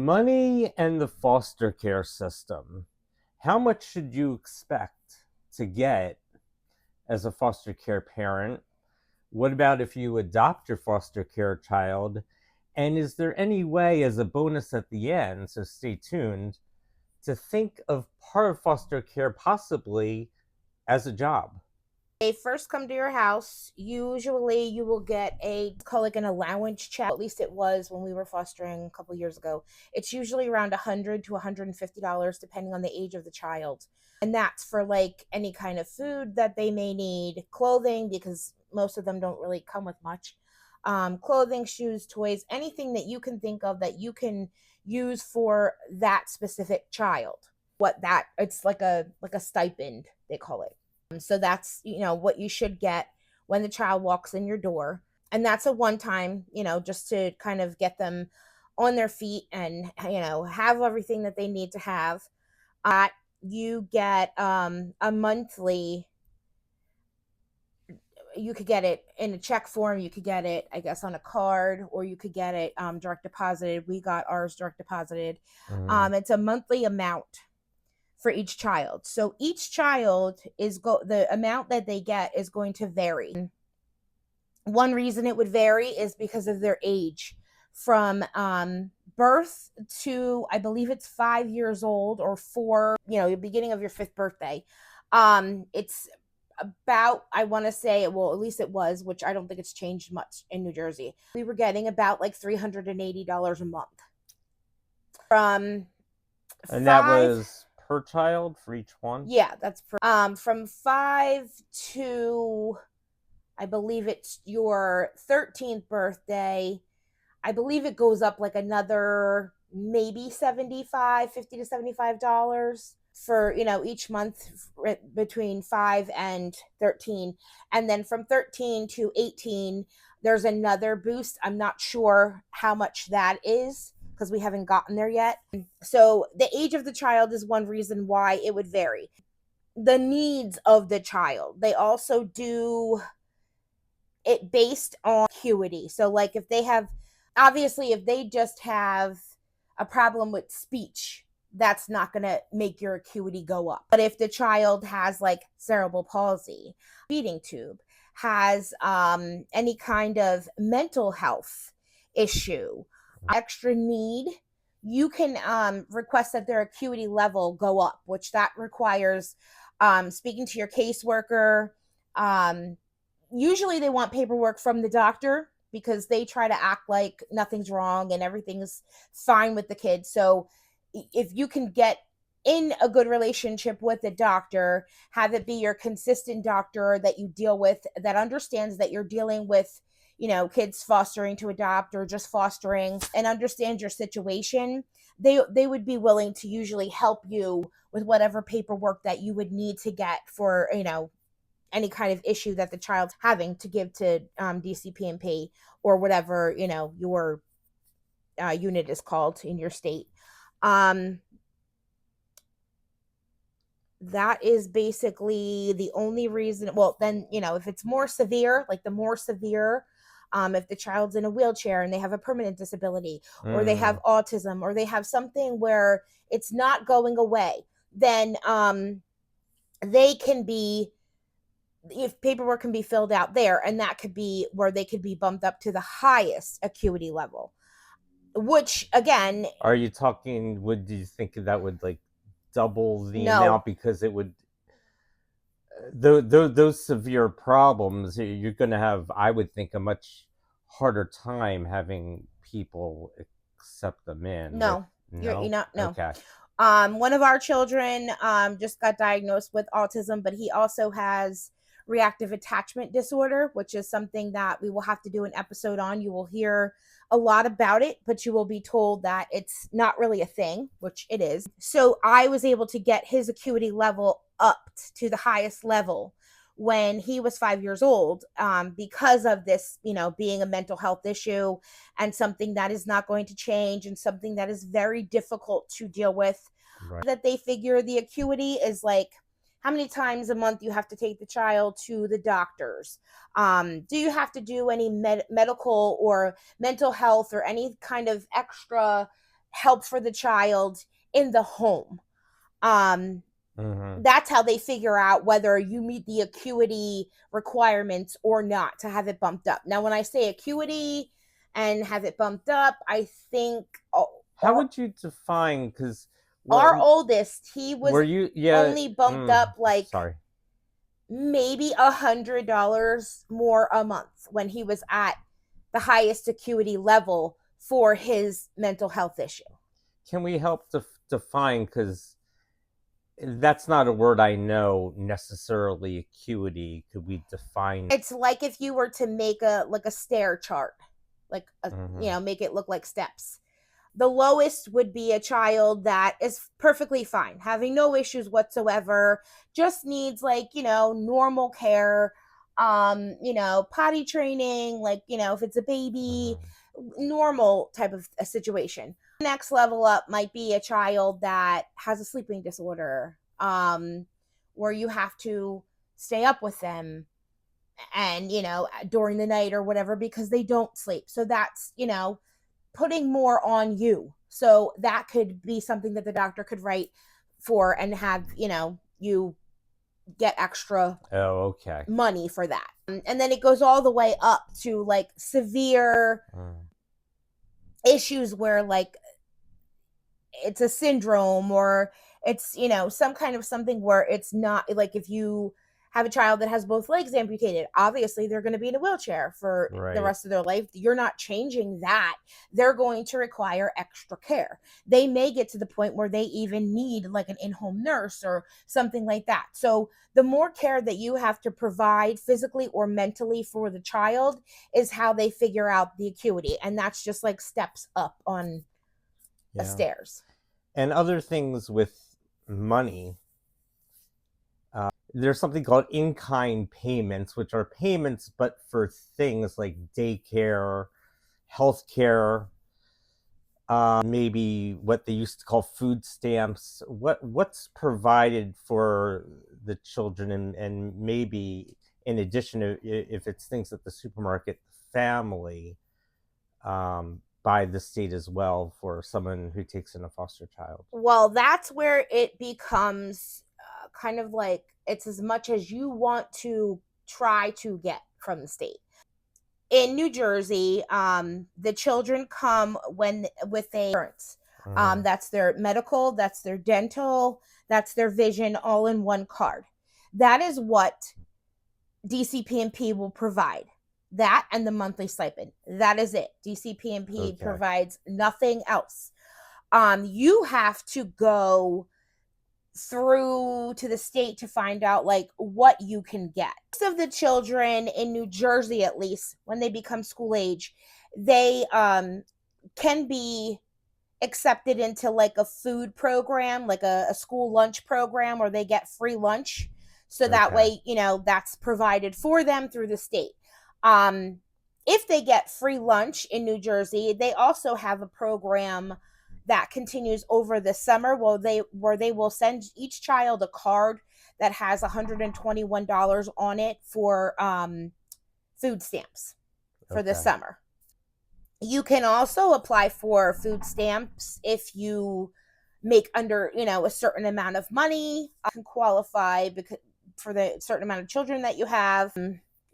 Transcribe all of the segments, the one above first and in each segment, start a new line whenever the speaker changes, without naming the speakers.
Money and the foster care system. How much should you expect to get as a foster care parent? What about if you adopt your foster care child? And is there any way, as a bonus at the end, so stay tuned, to think of part of foster care possibly as a job?
They first come to your house, usually you will get call like an allowance check. At least it was when we were fostering a couple years ago. It's usually around $100 to $150 depending on the age of the child. And that's for like any kind of food that they may need, clothing, because most of them don't really come with much. Clothing, shoes, toys, anything that you can think of that you can use for that specific child. It's like a stipend, they call it. So that's, what you should get when the child walks in your door. And that's a one time, just to kind of get them on their feet and, have everything that they need to have. You get a monthly, you could get it in a check form. You could get it, I guess, on a card, or you could get it direct deposited. We got ours direct deposited. It's a monthly amount for each child. So each child the amount that they get is going to vary. One reason it would vary is because of their age. From birth to, I believe it's 5 years old, or the beginning of your 5th birthday. It's about, I want to say, well, at least it was, which I don't think it's changed much in New Jersey. We were getting about like $380 a month.
And that was per child for each one?
Yeah, that's from 5 to, I believe it's your 13th birthday. I believe it goes up like another maybe $50 to $75 for, each month between 5 and 13. And then from 13 to 18, there's another boost. I'm not sure how much that is, because we haven't gotten there yet. So the age of the child is one reason why it would vary. The needs of the child. They also do it based on acuity. So like if they just have a problem with speech, that's not going to make your acuity go up. But if the child has like cerebral palsy, feeding tube, has any kind of mental health issue, extra need, you can request that their acuity level go up, which that requires speaking to your caseworker. Usually they want paperwork from the doctor, because they try to act like nothing's wrong and everything's fine with the kid. So if you can get in a good relationship with the doctor, have it be your consistent doctor that you deal with, that understands that you're dealing with kids fostering to adopt or just fostering, and understand your situation, they would be willing to usually help you with whatever paperwork that you would need to get for any kind of issue that the child's having to give to DCP&P, or whatever your unit is called in your state. That is basically the only reason. Well, then if it's more severe, like the more severe, if the child's in a wheelchair and they have a permanent disability, or they have autism, or they have something where it's not going away, then they can be, if paperwork can be filled out there, and that could be where they could be bumped up to the highest acuity level, which again,
are you talking, do you think that would like double the
No.
amount? Because it would, those severe problems, you're going to have, I would think, a much harder time having people accept them in.
No.
No?
No.
Okay.
One of our children just got diagnosed with autism, but he also has reactive attachment disorder, which is something that we will have to do an episode on. You will hear a lot about it, but you will be told that it's not really a thing, which it is. So I was able to get his acuity level up to the highest level when he was 5 years old, because of this, being a mental health issue, and something that is not going to change, and something that is very difficult to deal with.
Right.
That they figure the acuity is like how many times a month you have to take the child to the doctors. Do you have to do any medical or mental health or any kind of extra help for the child in the home. That's how they figure out whether you meet the acuity requirements or not to have it bumped up. Now, when I say acuity and have it bumped up, I think
How would you define? Because
our oldest, he was
were you? Yeah.
only bumped up like
Sorry.
maybe $100 more a month when he was at the highest acuity level for his mental health issue.
Can we help define? Because that's not a word I know necessarily. Acuity. Could we define?
It's like if you were to make a stair chart, like make it look like steps. The lowest would be a child that is perfectly fine, having no issues whatsoever, just needs normal care, potty training, if it's a baby, normal type of a situation. Next level up might be a child that has a sleeping disorder, where you have to stay up with them and during the night or whatever because they don't sleep. So that's putting more on you. So that could be something that the doctor could write for and have you get extra money for that. And then it goes all the way up to like severe issues where like it's a syndrome or it's some kind of something where it's not like if you have a child that has both legs amputated, obviously they're going to be in a wheelchair for the rest of their life. You're not changing that. They're going to require extra care. They may get to the point where they even need like an in-home nurse or something like that. So the more care that you have to provide physically or mentally for the child is how they figure out the acuity. And that's just like steps up on the stairs.
And other things with money. There's something called in-kind payments, which are payments but for things like daycare, healthcare, maybe what they used to call food stamps. What's provided for the children, and maybe in addition to if it's things at the supermarket, family, by the state as well for someone who takes in a foster child.
Well, that's where it becomes kind of like it's as much as you want to try to get from the state. In New Jersey, the children come with a insurance. That's their medical, that's their dental, that's their vision, all in one card. That is what DCP&P will provide. That and the monthly stipend. That is it. DCP&P provides nothing else. You have to go through to the state to find out like what you can get. Most of the children in New Jersey, at least when they become school age, they can be accepted into like a food program, like a school lunch program where they get free lunch. So that way, that's provided for them through the state. If they get free lunch in New Jersey, they also have a program that continues over the summer where they will send each child a card that has $121 on it for food stamps for the summer. You can also apply for food stamps if you make under a certain amount of money. You can qualify for the certain amount of children that you have.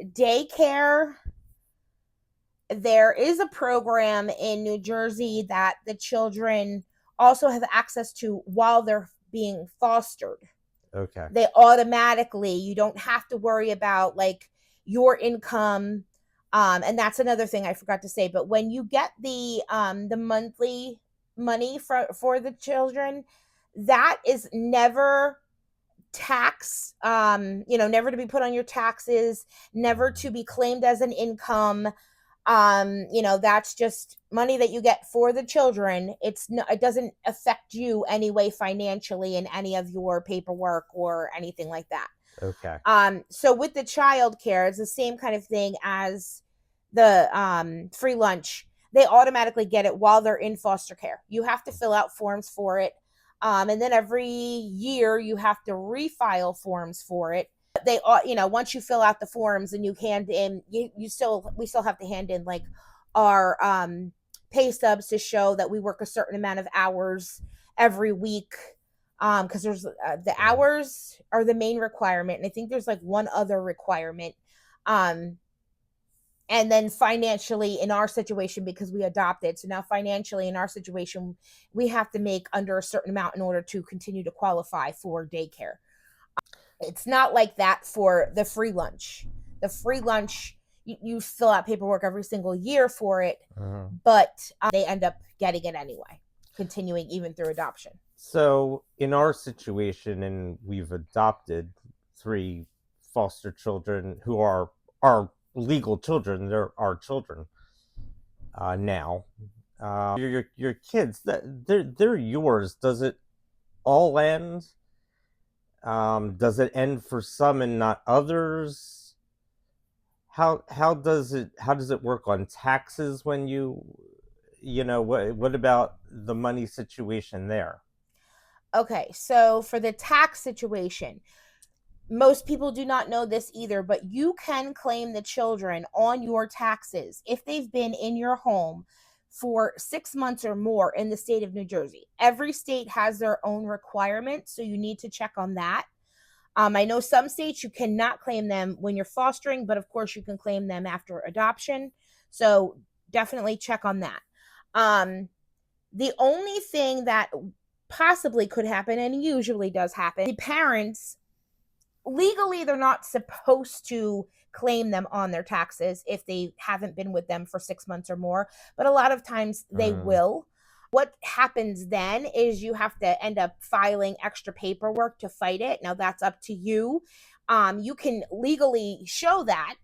Daycare. There is a program in New Jersey that the children also have access to while they're being fostered. They automatically, you don't have to worry about like your income. And that's another thing I forgot to say. But when you get the monthly money for the children, that is never never to be put on your taxes, never to be claimed as an income. That's just money that you get for the children. It doesn't affect you anyway financially in any of your paperwork or anything like that. So with the child care, it's the same kind of thing as the free lunch. They automatically get it while they're in foster care. You have to fill out forms for it. And then every year you have to refile forms for it. They once you fill out the forms and you hand in we still have to hand in like our pay stubs to show that we work a certain amount of hours every week. Because there's the
Right.
hours are the main requirement, and I think there's like one other requirement. Um, and then financially in our situation, because we adopted, so now financially in our situation, we have to make under a certain amount in order to continue to qualify for daycare. It's not like that for the free lunch. The free lunch, you fill out paperwork every single year for it,
Uh-huh.
but they end up getting it anyway, continuing even through adoption.
So in our situation, and we've adopted 3 foster children who are our legal children. They're our children now. Your kids, that they're yours. Does it all end? Does it end for some and not others? How does it work on taxes when what about the money situation there?
Okay, so for the tax situation, most people do not know this either, but you can claim the children on your taxes if they've been in your home for 6 months or more in the state of New Jersey. Every state has their own requirements, so you need to check on that. I know some states you cannot claim them when you're fostering, but of course you can claim them after adoption. So definitely check on that. Um, the only thing that possibly could happen, and usually does happen, the parents legally they're not supposed to claim them on their taxes if they haven't been with them for 6 months or more, but a lot of times they
Mm,
will. What happens then is you have to end up filing extra paperwork to fight it. Now that's up to you. You can legally show that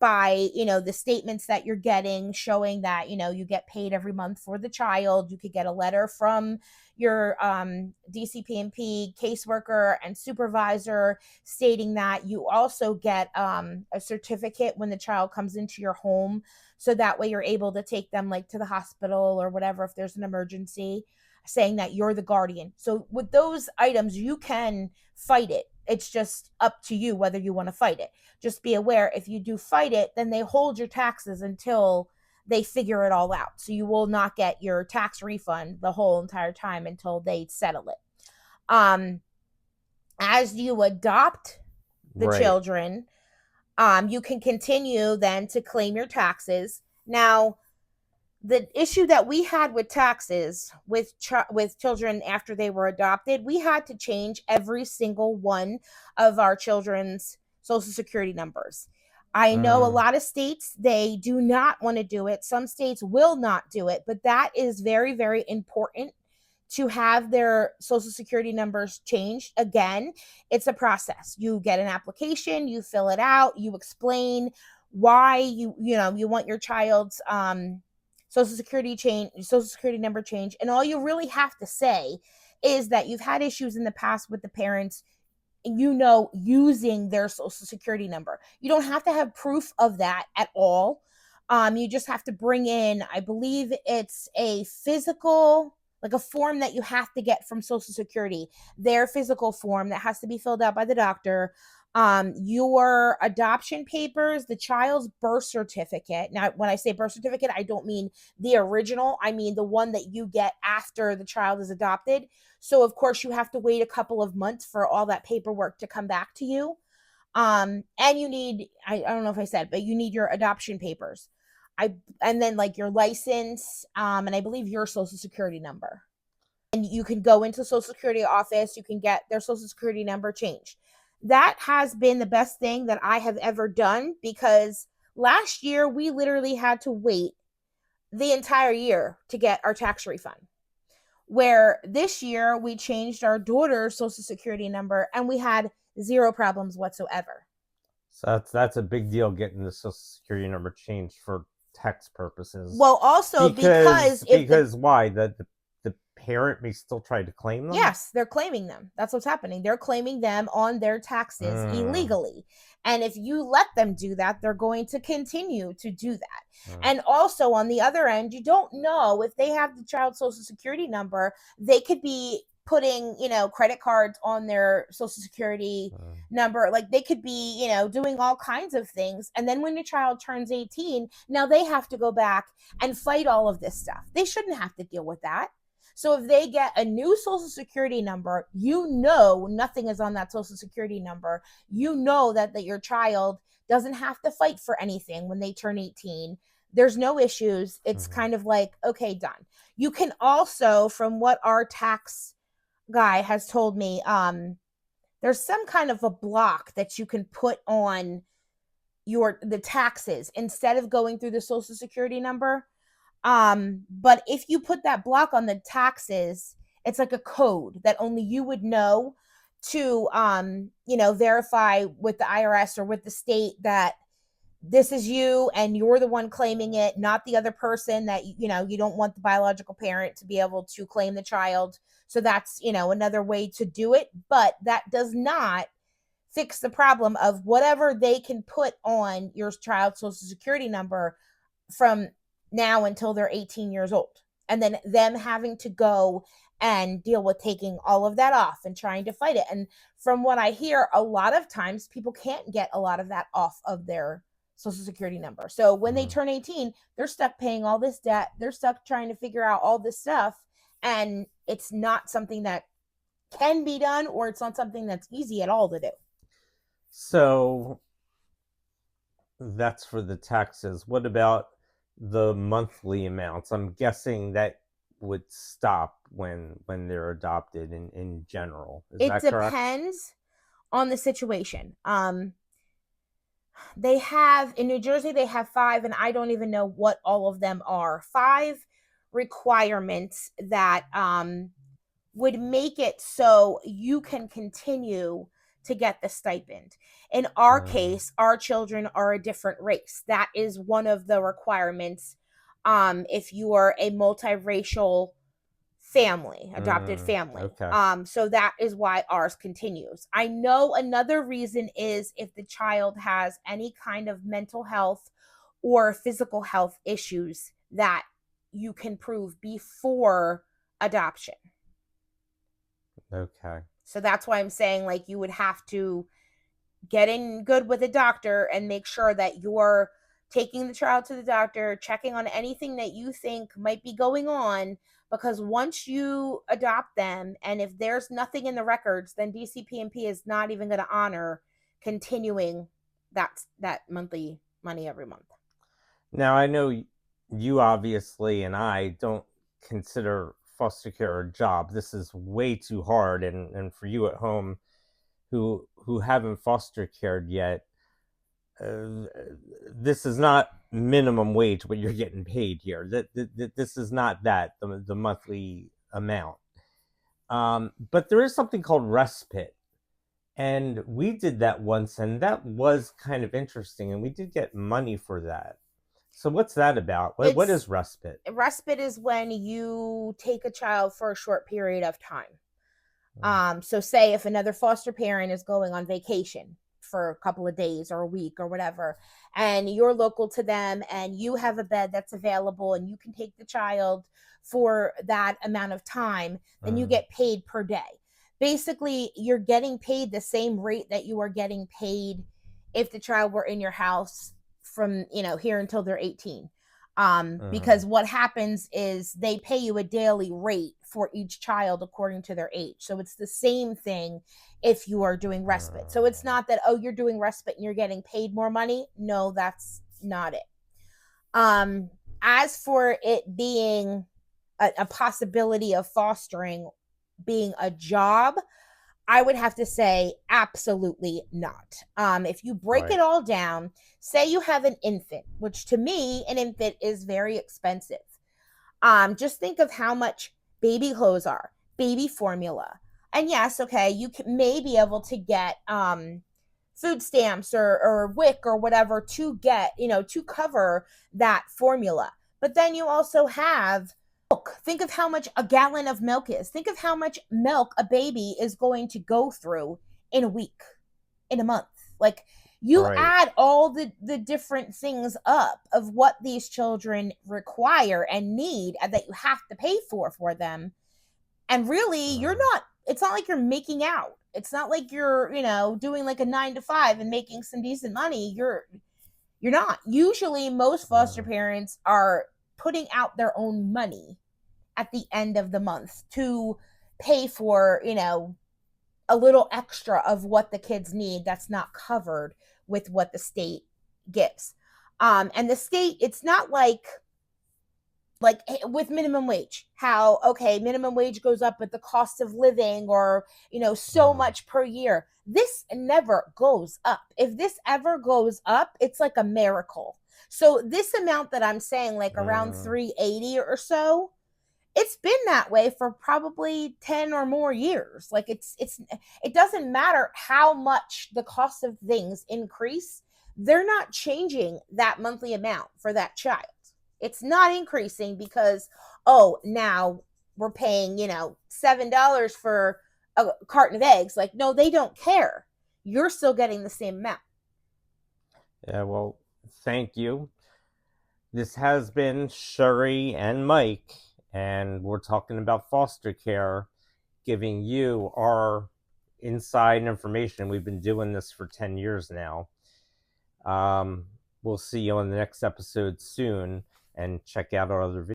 by the statements that you're getting showing that you get paid every month for the child. You could get a letter from your DCP&P caseworker and supervisor stating that. You also get a certificate when the child comes into your home, so that way you're able to take them like to the hospital or whatever if there's an emergency, saying that you're the guardian. So with those items you can fight it. It's just up to you whether you want to fight it. Just be aware, if you do fight it, then they hold your taxes until they figure it all out. So you will not get your tax refund the whole entire time until they settle it. Um, as you adopt the
right.
children, you can continue then to claim your taxes. Now, the issue that we had with taxes with children after they were adopted, we had to change every single one of our children's social security numbers. I know a
Mm,
lot of states they do not want to do it. Some states will not do it, but that is very very important to have their social security numbers changed. Again, it's a process. You get an application, you fill it out, you explain why you want your child's social security number change, and all you really have to say is that you've had issues in the past with the parents using their social security number. You don't have to have proof of that at all. You just have to bring in, I believe it's a physical, like a form that you have to get from Social Security, their physical form that has to be filled out by the doctor. Your adoption papers, the child's birth certificate. Now, when I say birth certificate, I don't mean the original, I mean the one that you get after the child is adopted. So, of course, you have to wait a couple of months for all that paperwork to come back to you. And you need, I don't know if I said, but you need your adoption papers. And then like your license, and I believe your social security number. And you can go into the social security office, you can get their social security number changed. That has been the best thing that I have ever done, because last year we literally had to wait the entire year to get our tax refund. Where this year we changed our daughter's social security number and we had zero problems whatsoever.
So that's a big deal getting the social security number changed for tax purposes.
Well, also
Because
because if the
because why? The parent may still try to claim them?
yes, they're claiming them. That's what's happening. They're claiming them on their taxes
Mm,
illegally. And if you let them do that, they're going to continue to do that.
mm,
And also on the other end, you don't know if they have the child social security number, they could be putting, credit cards on their social security number. Like they could be, doing all kinds of things. And then when your child turns 18, now they have to go back and fight all of this stuff. They shouldn't have to deal with that. So if they get a new social security number, nothing is on that social security number. That your child doesn't have to fight for anything when they turn 18. There's no issues. It's kind of like, okay, done. You can also, from what our tax guy has told me, there's some kind of a block that you can put on the taxes instead of going through the social security number. But if you put that block on the taxes, it's like a code that only you would know to, verify with the IRS or with the state that this is you and you're the one claiming it, not the other person that, you don't want the biological parent to be able to claim the child. So that's, another way to do it. But that does not fix the problem of whatever they can put on your child's social security number from now until they're 18 years old. And then them having to go and deal with taking all of that off and trying to fight it. And from what I hear, a lot of times people can't get a lot of that off of their social security number. So when they turn 18, they're stuck paying all this debt. They're stuck trying to figure out all this stuff. And it's not something that can be done, or it's not something that's easy at all to do.
So that's for the taxes. What about the monthly amounts? I'm guessing that would stop when they're adopted in general. Is that correct?
It depends on the situation. They have, in New Jersey, they have 5, and I don't even know what all of them are. 5 requirements that would make it so you can continue to get the stipend. In our case, our children are a different race. That is one of the requirements. If you are a multiracial family, adopted family.
Okay.
So that is why ours continues. I know another reason is if the child has any kind of mental health or physical health issues that you can prove before adoption.
Okay.
So that's why I'm saying, like, you would have to get in good with a doctor and make sure that you're taking the child to the doctor, checking on anything that you think might be going on, because once you adopt them, and if there's nothing in the records, then DCP&P is not even going to honor continuing that monthly money every month.
Now, I know you obviously and I don't consider foster care a job. This is way too hard, and for you at home who haven't foster cared yet, this is not minimum wage what you're getting paid here. This is not the monthly amount. But there is something called Respite, and we did that once, and that was kind of interesting, and we did get money for that. So what's that about? What is Respite?
Respite is when you take a child for a short period of time. So say if another foster parent is going on vacation for a couple of days or a week or whatever, and you're local to them and you have a bed that's available and you can take the child for that amount of time, then you get paid per day. Basically, you're getting paid the same rate that you are getting paid if the child were in your house from, here until they're 18. Because what happens is they pay you a daily rate for each child according to their age. So it's the same thing if you are doing respite. So it's not that, you're doing respite and you're getting paid more money. No, that's not it. As for it being a possibility of fostering being a job, I would have to say absolutely not. If you break it all down, say you have an infant, which to me, an infant is very expensive. Just think of how much baby clothes are, baby formula. And yes, okay, you may be able to get food stamps or WIC or whatever to get, to cover that formula. But then you also have milk. Think of how much a gallon of milk is. Think of how much milk a baby is going to go through in a week, in a month. Like, you add all the different things up of what these children require and need and that you have to pay for them. And really,
Mm,
it's not like you're making out. It's not like you're, doing like a 9 to 5 and making some decent money. You're not. Usually most foster
mm,
parents are putting out their own money at the end of the month to pay for, a little extra of what the kids need that's not covered with what the state gives. And the state, it's not like with minimum wage, how okay, minimum wage goes up with the cost of living, or so
mm,
much per year. This never goes up. If this ever goes up, it's like a miracle. So this amount that I'm saying, like around
mm.
380 or so, it's been that way for probably 10 or more years. Like it doesn't matter how much the cost of things increase, they're not changing that monthly amount for that child. It's not increasing because, oh, now we're paying, $7 for a carton of eggs. Like, no, they don't care. You're still getting the same amount.
Yeah, well, thank you. This has been Sherry and Mike, and we're talking about foster care, giving you our inside information. We've been doing this for 10 years now. Um, we'll see you on the next episode soon, and check out our other videos.